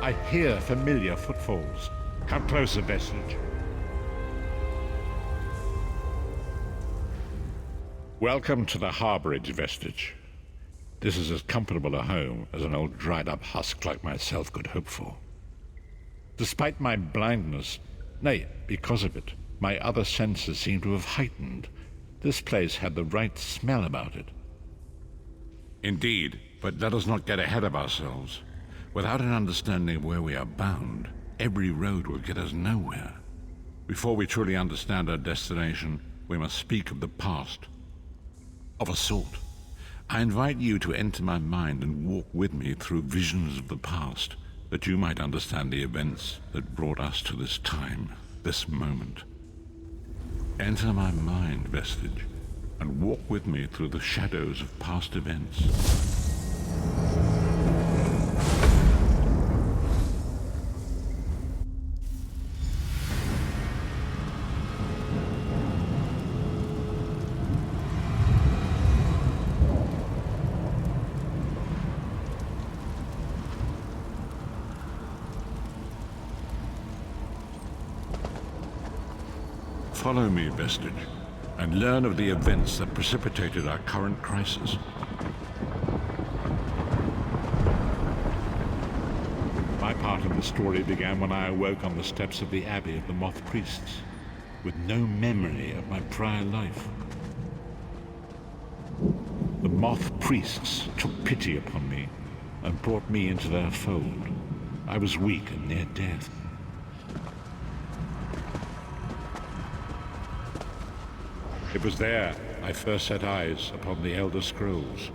I hear familiar footfalls. Come closer, Vestige. Welcome to the Harborage, Vestige. This is as comfortable a home as an old dried-up husk like myself could hope for. Despite my blindness, nay, because of it, my other senses seem to have heightened. This place had the right smell about it. Indeed, but let us not get ahead of ourselves. Without an understanding of where we are bound, every road will get us nowhere. Before we truly understand our destination, we must speak of the past. Of a sort. I invite you to enter my mind and walk with me through visions of the past, that you might understand the events that brought us to this time, this moment. Enter my mind, Vestige, and walk with me through the shadows of past events. Follow me, Vestige, and learn of the events that precipitated our current crisis. My part of the story began when I awoke on the steps of the Abbey of the Moth Priests, with no memory of my prior life. The Moth Priests took pity upon me and brought me into their fold. I was weak and near death. It was there I first set eyes upon the Elder Scrolls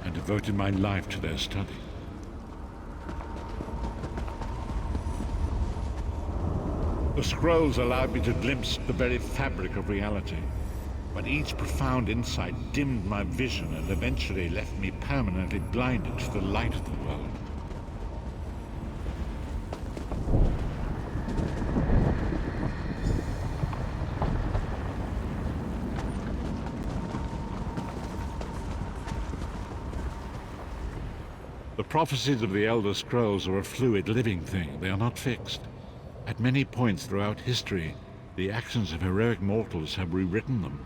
and devoted my life to their study. The scrolls allowed me to glimpse the very fabric of reality, but each profound insight dimmed my vision and eventually left me permanently blinded to the light of the world. The prophecies of the Elder Scrolls are a fluid, living thing. They are not fixed. At many points throughout history, the actions of heroic mortals have rewritten them.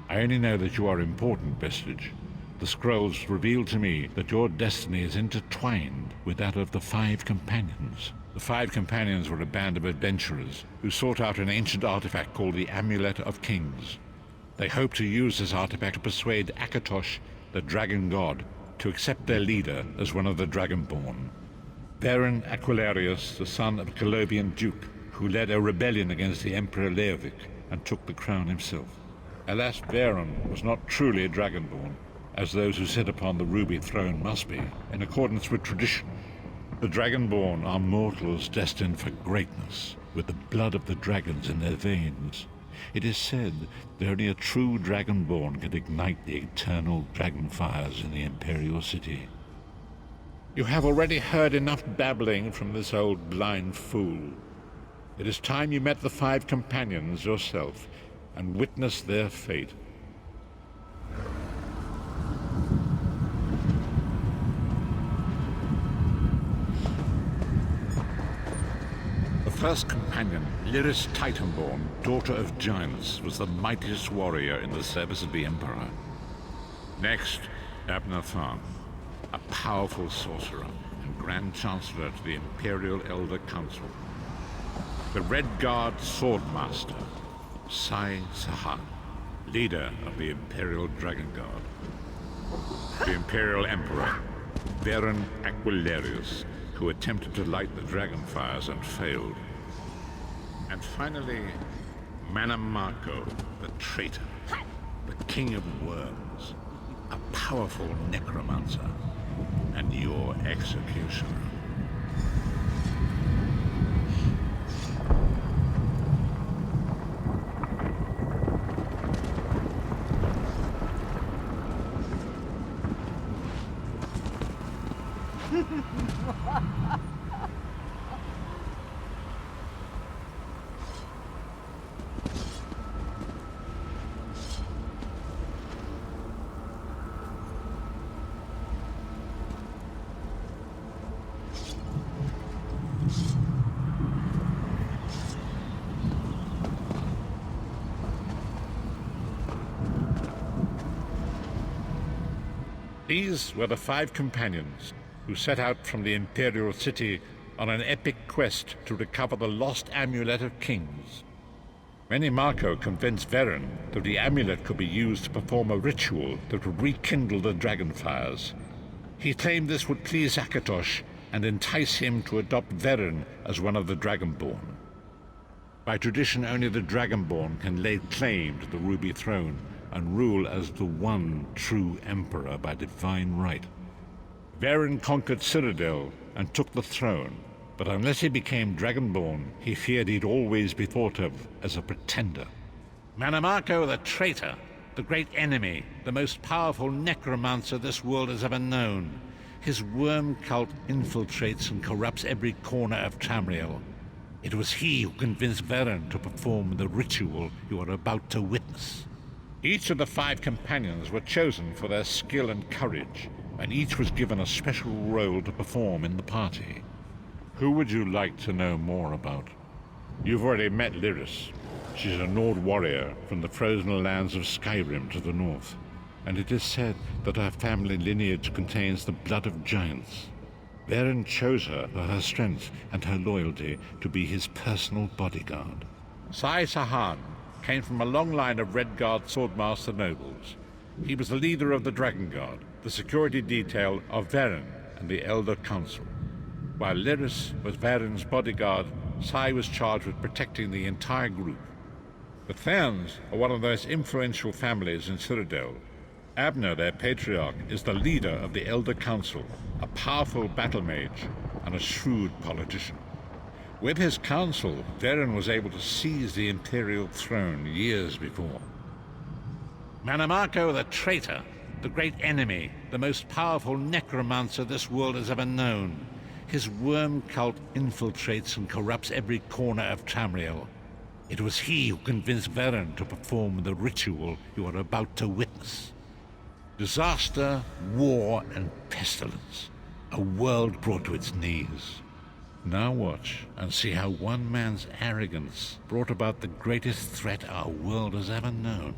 I only know that you are important, Vestige. The scrolls reveal to me that your destiny is intertwined with that of the Five Companions. The Five Companions were a band of adventurers who sought out an ancient artifact called the Amulet of Kings. They hoped to use this artifact to persuade Akatosh, the dragon god, to accept their leader as one of the Dragonborn. Baron Aquilarius, the son of a Colovian duke, who led a rebellion against the Emperor Leovic and took the crown himself. Alas, Baron was not truly a Dragonborn, as those who sit upon the ruby throne must be, in accordance with tradition. The Dragonborn are mortals destined for greatness, with the blood of the dragons in their veins. It is said that only a true Dragonborn can ignite the eternal dragon fires in the Imperial City. You have already heard enough babbling from this old blind fool. It is time you met the Five Companions yourself and witnessed their fate. The first companion, Lyris Titanborn, daughter of giants, was the mightiest warrior in the service of the Emperor. Next, Abner Tharn, a powerful sorcerer and Grand Chancellor to the Imperial Elder Council. The Red Guard Swordmaster, Sai Sahan, leader of the Imperial Dragon Guard. The Imperial Emperor, Baron Aquilarius, who attempted to light the dragon fires and failed. And finally, Manamarco, the traitor, the king of worms, a powerful necromancer, and your executioner. These were the 5 companions who set out from the Imperial City on an epic quest to recover the lost Amulet of Kings. Menimarco convinced Veren that the amulet could be used to perform a ritual that would rekindle the dragonfires. He claimed this would please Akatosh and entice him to adopt Veren as one of the Dragonborn. By tradition, only the Dragonborn can lay claim to the Ruby Throne and rule as the one true Emperor by divine right. Veren conquered Cyrodiil and took the throne, but unless he became Dragonborn, he feared he'd always be thought of as a pretender. Menimarco the traitor, the great enemy, the most powerful necromancer this world has ever known. His worm cult infiltrates and corrupts every corner of Tamriel. It was he who convinced Veren to perform the ritual you are about to witness. Each of the 5 companions were chosen for their skill and courage, and each was given a special role to perform in the party. Who would you like to know more about? You've already met Lyris. She's a Nord warrior from the frozen lands of Skyrim to the north, and it is said that her family lineage contains the blood of giants. Veren chose her for her strength and her loyalty to be his personal bodyguard. Sai Sahan came from a long line of Red Guard swordmaster nobles. He was the leader of the Dragon Guard, the security detail of Veren and the Elder Council. While Lyris was Veren's bodyguard, Sai was charged with protecting the entire group. The Therns are one of the most influential families in Cyrodiil. Abner, their patriarch, is the leader of the Elder Council, a powerful battle mage and a shrewd politician. With his council, Veren was able to seize the Imperial throne years before. Menimarco the traitor, the great enemy, the most powerful necromancer this world has ever known. His worm cult infiltrates and corrupts every corner of Tamriel. It was he who convinced Veren to perform the ritual you are about to witness. Disaster, war, and pestilence. A world brought to its knees. Now watch and see how one man's arrogance brought about the greatest threat our world has ever known.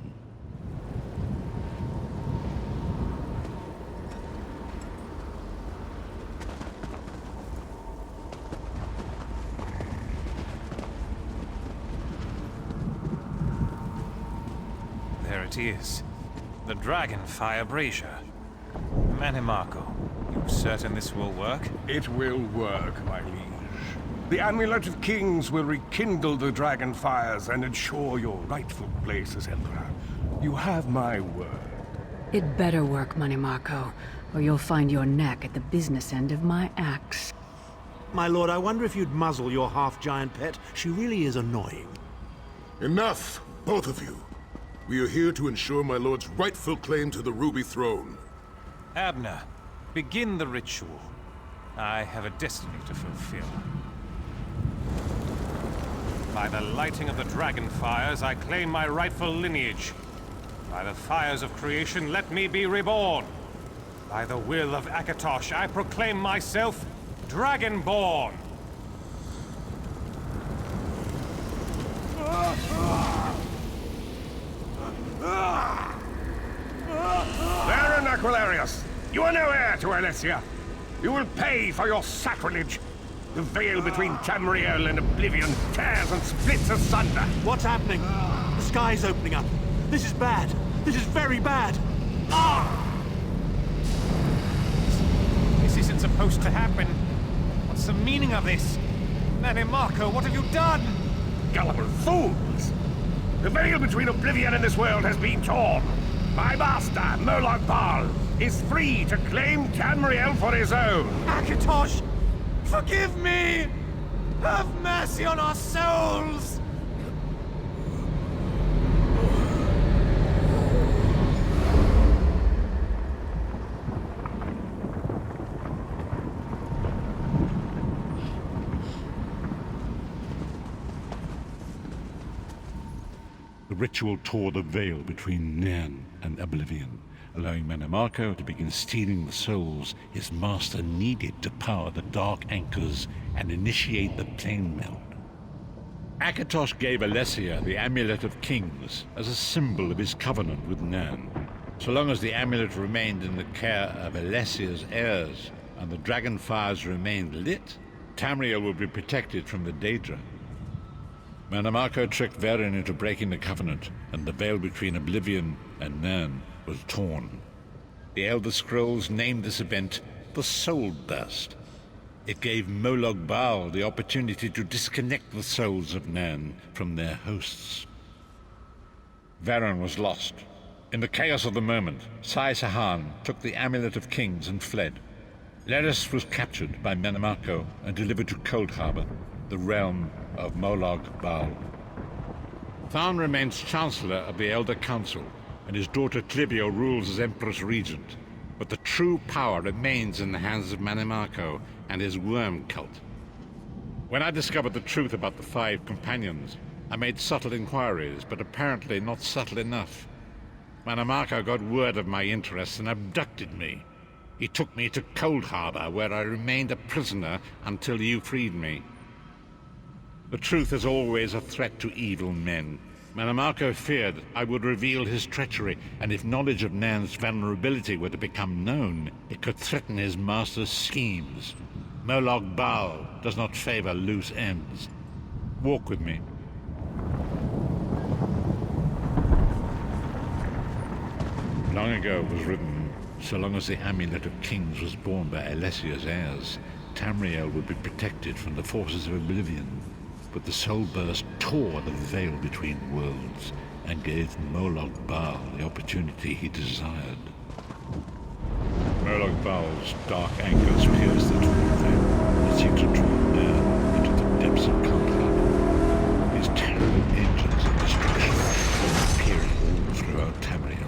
There it is. The Dragonfire Brazier. Menimarco, you certain this will work? It will work, my liege. The Amulet of Kings will rekindle the dragon fires and ensure your rightful place as Emperor. You have my word. It better work, Menimarco, or you'll find your neck at the business end of my axe. My lord, I wonder if you'd muzzle your half-giant pet. She really is annoying. Enough, both of you. We are here to ensure my lord's rightful claim to the Ruby Throne. Abner, begin the ritual. I have a destiny to fulfill. By the lighting of the dragon fires, I claim my rightful lineage. By the fires of creation, let me be reborn. By the will of Akatosh, I proclaim myself Dragonborn. Baron Aquilarius, you are no heir to Alessia. You will pay for your sacrilege. The veil between Tamriel and Oblivion tears and splits asunder. What's happening? The sky's opening up. This is bad. This is very bad. This isn't supposed to happen. What's the meaning of this? Menimarco, what have you done? Gullible fools! The veil between Oblivion and this world has been torn. My master, Moloch Bal, is free to claim Tamriel for his own. Akatosh, forgive me! Have mercy on our souls! The ritual tore the veil between Nairn and Oblivion, allowing Menimarco to begin stealing the souls his master needed to power the dark anchors and initiate the plane meld. Akatosh gave Alessia the Amulet of Kings as a symbol of his covenant with Nairn. So long as the amulet remained in the care of Alessia's heirs and the dragon fires remained lit, Tamriel would be protected from the Daedra. Manamako tricked Varen into breaking the covenant, and the veil between Oblivion and Nirn was torn. The Elder Scrolls named this event the Soul Burst. It gave Molag Bal the opportunity to disconnect the souls of Nirn from their hosts. Varen was lost. In the chaos of the moment, Sai Sahan took the Amulet of Kings and fled. Leris was captured by Manamako and delivered to Cold Harbor, the realm of Molag Bal. Tharn remains Chancellor of the Elder Council, and his daughter Clivio rules as Empress Regent. But the true power remains in the hands of Manamako and his worm cult. When I discovered the truth about the 5 companions, I made subtle inquiries, but apparently not subtle enough. Manamako got word of my interests and abducted me. He took me to Cold Harbor, where I remained a prisoner until you freed me. The truth is always a threat to evil men. Manamako feared I would reveal his treachery, and if knowledge of Nan's vulnerability were to become known, it could threaten his master's schemes. Molag Bal does not favor loose ends. Walk with me. Long ago it was written, so long as the Amulet of Kings was borne by Alessia's heirs, Tamriel would be protected from the forces of Oblivion. But the Soul Burst tore the veil between worlds and gave Molag Bal the opportunity he desired. Molag Bal's dark anchors pierced the torn veil and seemed to draw near into the depths of Cold Harbor. His terrible engines of destruction were appearing all throughout Tamriel.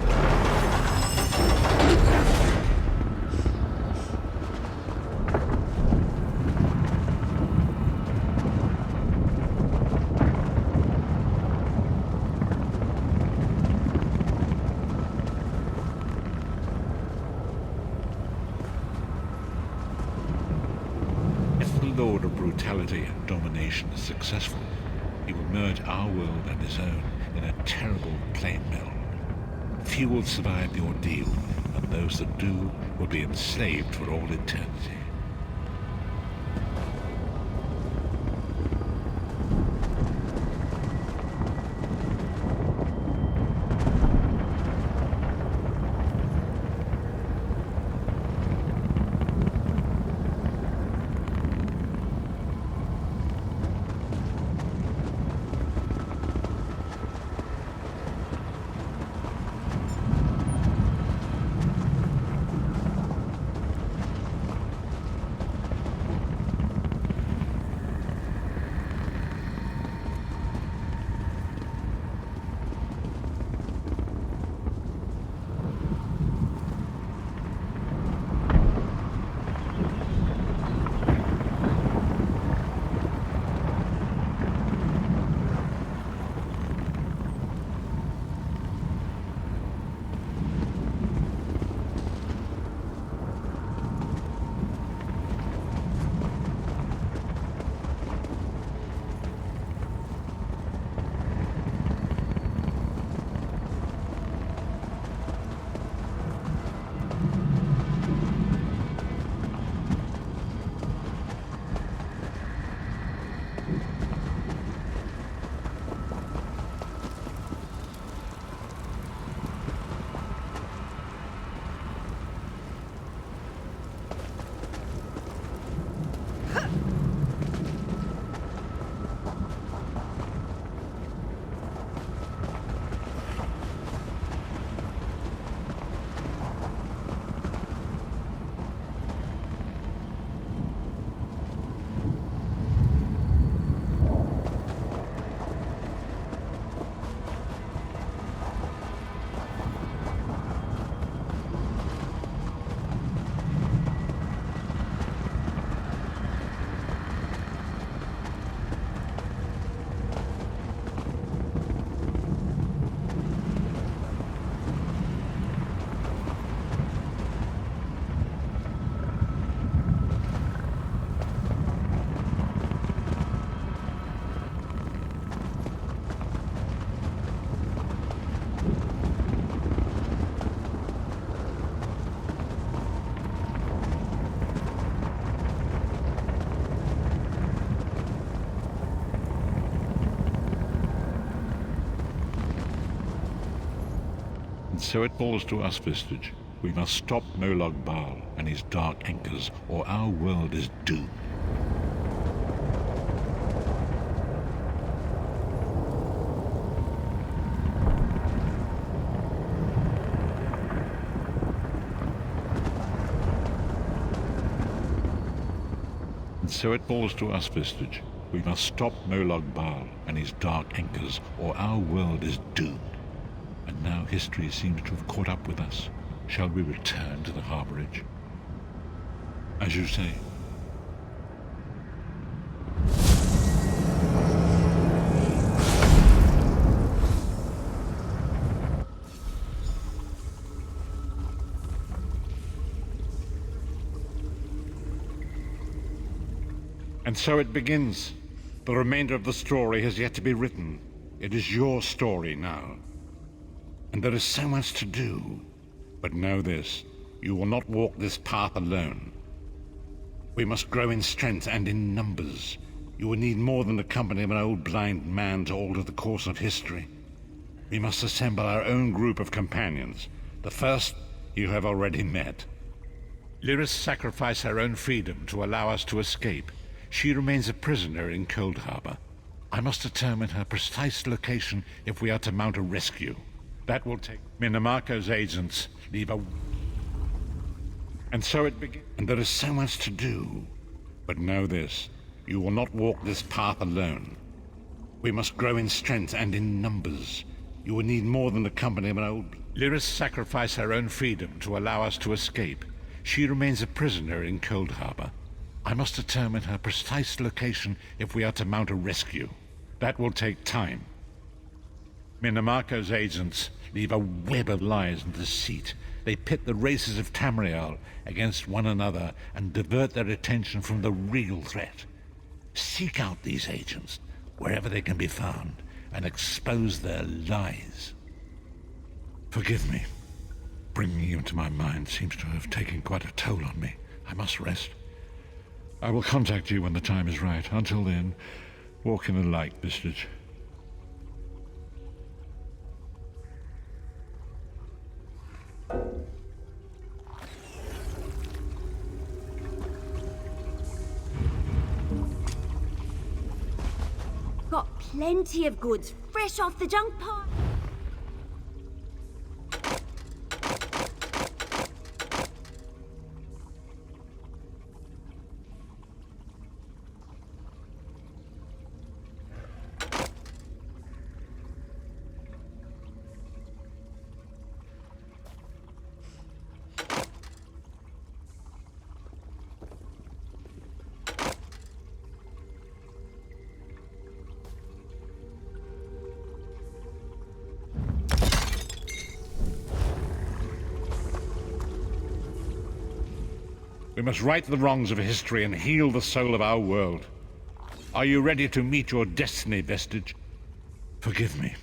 Lord of brutality and domination is successful, he will merge our world and his own in a terrible plain meld. Few will survive the ordeal, and those that do will be enslaved for all eternity. so it falls to us, Vistage. We must stop Molag Bal and his dark anchors, or our world is doomed. And so it falls to us, Vistage. We must stop Molag Bal and his dark anchors, or our world is doomed. And now history seems to have caught up with us. Shall we return to the Harborage? As you say. And so it begins. The remainder of the story has yet to be written. It is your story now. And there is so much to do. But know this, you will not walk this path alone. We must grow in strength and in numbers. You will need more than the company of an old blind man to alter the course of history. We must assemble our own group of companions. The first you have already met. Lyris sacrificed her own freedom to allow us to escape. She remains a prisoner in Cold Harbor. I must determine her precise location if we are to mount a rescue. That will take Minamarco's agents leave a... And so it begins. And there is so much to do. But know this, you will not walk this path alone. We must grow in strength and in numbers. You will need more than the company of an old... Lyris sacrificed her own freedom to allow us to escape. She remains a prisoner in Cold Harbor. I must determine her precise location if we are to mount a rescue. That will take time. Minamarco's agents leave a web of lies and deceit. They pit the races of Tamriel against one another and divert their attention from the real threat. Seek out these agents, wherever they can be found, and expose their lies. Forgive me. Bringing you into my mind seems to have taken quite a toll on me. I must rest. I will contact you when the time is right. Until then, walk in the light, Vistage. Got plenty of goods, fresh off the junk pile. We must right the wrongs of history and heal the soul of our world. Are you ready to meet your destiny, Vestige? Forgive me.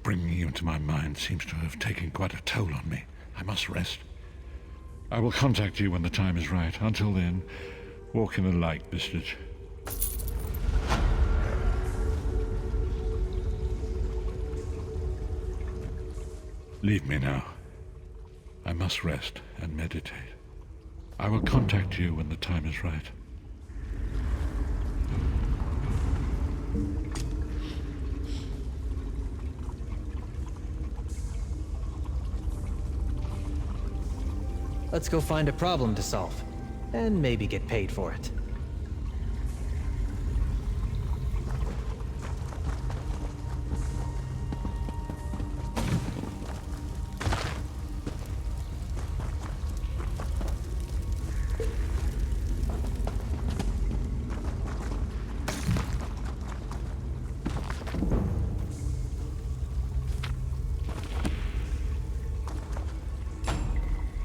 Bringing you into my mind seems to have taken quite a toll on me. I must rest. I will contact you when the time is right. Until then, walk in the light, Vestige. Leave me now. I must rest and meditate. I will contact you when the time is right. Let's go find a problem to solve, and maybe get paid for it.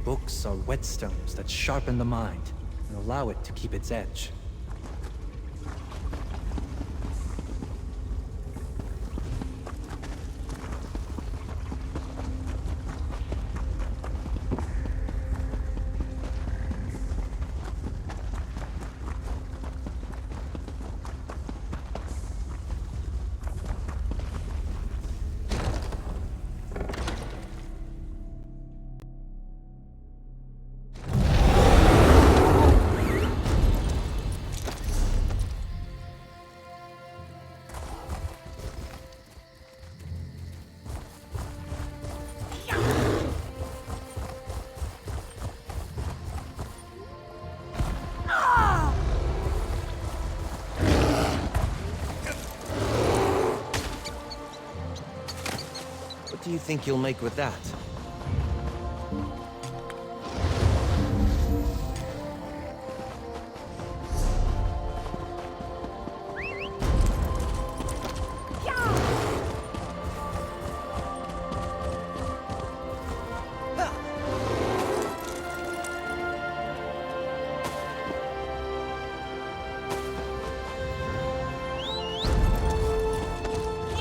Books are whetstones that sharpen the mind and allow it to keep its edge. you think you'll make with that?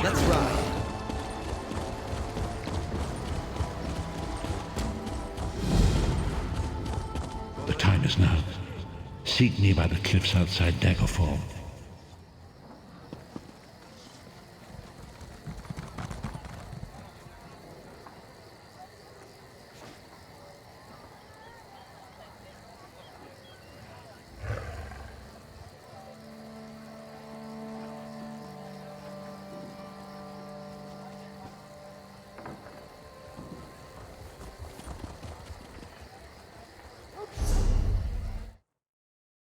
Let's ride. The time is now. Seek me by the cliffs outside Daggerfall.